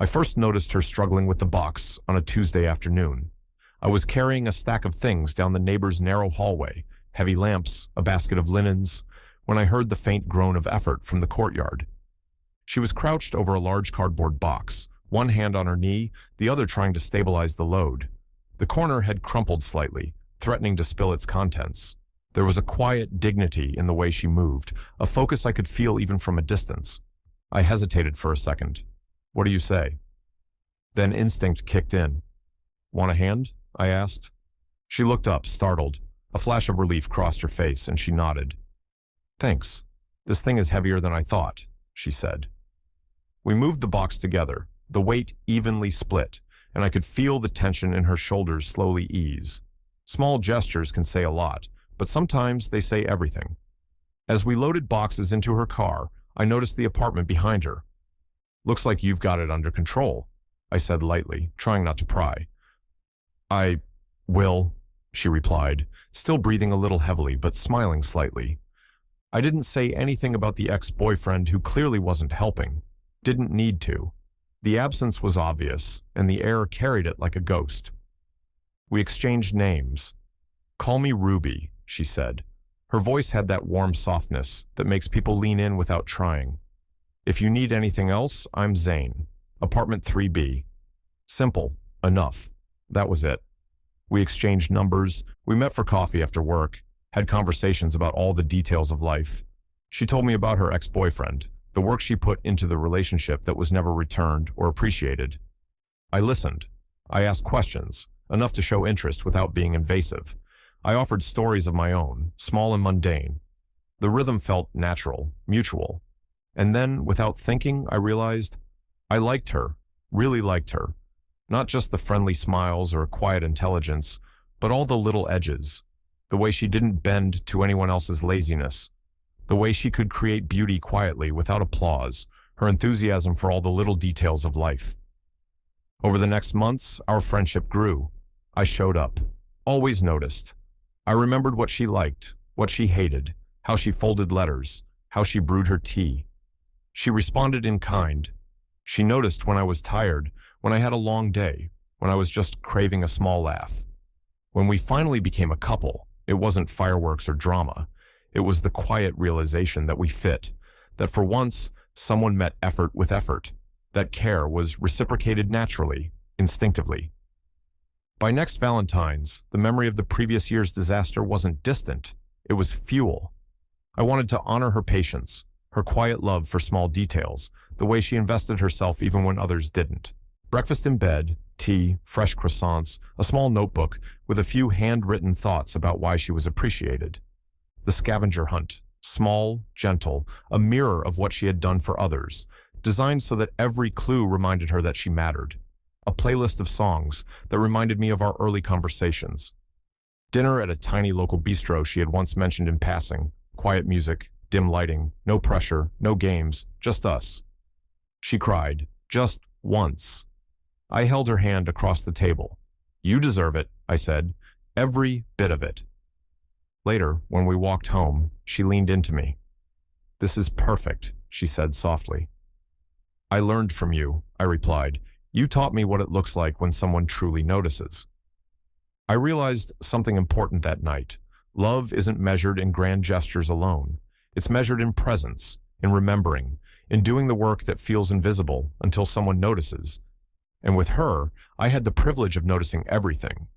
I first noticed her struggling with the box on a Tuesday afternoon. I was carrying a stack of things down the neighbor's narrow hallway, heavy lamps, a basket of linens, when I heard the faint groan of effort from the courtyard. She was crouched over a large cardboard box, one hand on her knee, the other trying to stabilize the load. The corner had crumpled slightly, threatening to spill its contents. There was a quiet dignity in the way she moved, a focus I could feel even from a distance. I hesitated for a second. "What do you say?" Then instinct kicked in. "Want a hand?" I asked. She looked up, startled. A flash of relief crossed her face, and she nodded. "Thanks. This thing is heavier than I thought," she said. We moved the box together, the weight evenly split, and I could feel the tension in her shoulders slowly ease. Small gestures can say a lot, but sometimes they say everything. As we loaded boxes into her car, I noticed the apartment behind her. "Looks like you've got it under control," I said lightly, trying not to pry. "I will," she replied, still breathing a little heavily but smiling slightly. I didn't say anything about the ex-boyfriend who clearly wasn't helping. Didn't need to. The absence was obvious, and the air carried it like a ghost. We exchanged names. "Call me Ruby," she said. Her voice had that warm softness that makes people lean in without trying. "If you need anything else, I'm Zane. Apartment 3B. Simple. Enough. That was it. We exchanged numbers. We met for coffee after work, had conversations about all the details of life. She told me about her ex-boyfriend, the work she put into the relationship that was never returned or appreciated. I listened. I asked questions, enough to show interest without being invasive. I offered stories of my own, small and mundane. The rhythm felt natural, mutual. And then, without thinking, I realized I liked her, really liked her. Not just the friendly smiles or quiet intelligence, but all the little edges. The way she didn't bend to anyone else's laziness. The way she could create beauty quietly without applause, her enthusiasm for all the little details of life. Over the next months, our friendship grew. I showed up. Always noticed. I remembered what she liked, what she hated, how she folded letters, how she brewed her tea. She responded in kind. She noticed when I was tired, when I had a long day, when I was just craving a small laugh. When we finally became a couple, it wasn't fireworks or drama. It was the quiet realization that we fit, that for once, someone met effort with effort, that care was reciprocated naturally, instinctively. By next Valentines, the memory of the previous year's disaster wasn't distant. It was fuel. I wanted to honor her patience, her quiet love for small details, the way she invested herself even when others didn't. Breakfast in bed, tea, fresh croissants, a small notebook with a few handwritten thoughts about why she was appreciated. The scavenger hunt, small, gentle, a mirror of what she had done for others, designed so that every clue reminded her that she mattered. A playlist of songs that reminded me of our early conversations. Dinner at a tiny local bistro she had once mentioned in passing, quiet music, dim lighting, no pressure, no games, just us. She cried, just once. I held her hand across the table. "You deserve it," I said, "every bit of it." Later, when we walked home, she leaned into me. "This is perfect," she said softly. "I learned from you," I replied. "You taught me what it looks like when someone truly notices." I realized something important that night. Love isn't measured in grand gestures alone. It's measured in presence, in remembering, in doing the work that feels invisible until someone notices. And with her, I had the privilege of noticing everything,